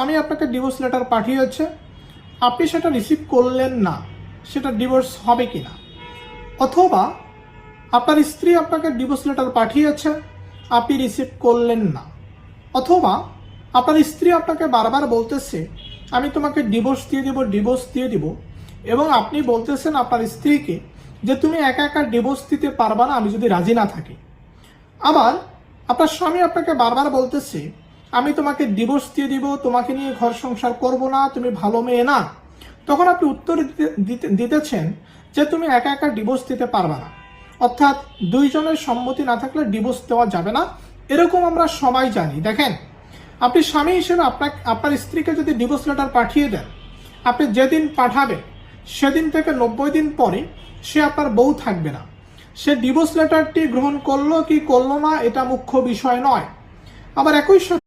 আমি আপনাকে divorce letter পাঠিয়েছে, আপনি সেটা রিসিভ করলেন না, সেটা ডিভোর্স হবে কি না? অথবা আপনার স্ত্রী আপনাকে ডিভোর্স লেটার পাঠিয়েছে, আপনি রিসিভ করলেন না, অথবা আপনার স্ত্রী আপনাকে বারবার বলতেছে আমি তোমাকে ডিভোর্স দিয়ে দিব, এবং আপনি বলতেছেন আপনার স্ত্রীকে যে তুমি একা একা ডিভোর্স দিতে পারবা না আমি যদি রাজি না থাকি। আবার আপনার স্বামী আপনাকে বারবার বলতেছে আমি তোমাকে ডিভোর্স দিয়ে দিব, তোমাকে নিয়ে ঘর সংসার করব না, তুমি ভালো মেয়ে না। তখন আপনি উত্তর দিতেছেন যে তুমি একা একা ডিভোর্স দিতে পারবে না, অর্থাৎ দুইজনের সম্মতি না থাকলে ডিভোর্স দেওয়া যাবে না। এরকম আমরা সবাই জানি। দেখেন, আপনি স্বামী হিসেবে আপনার স্ত্রীকে যদি ডিভোর্স লেটার পাঠিয়ে দেন, আপনি যেদিন পাঠাবেন সেদিন থেকে 90 দিন পরে সে আপনার বউ থাকবে না। সে ডিভোর্স লেটারটি গ্রহণ করলো কি করলো না এটা মুখ্য বিষয় নয়। আবার একই সাথে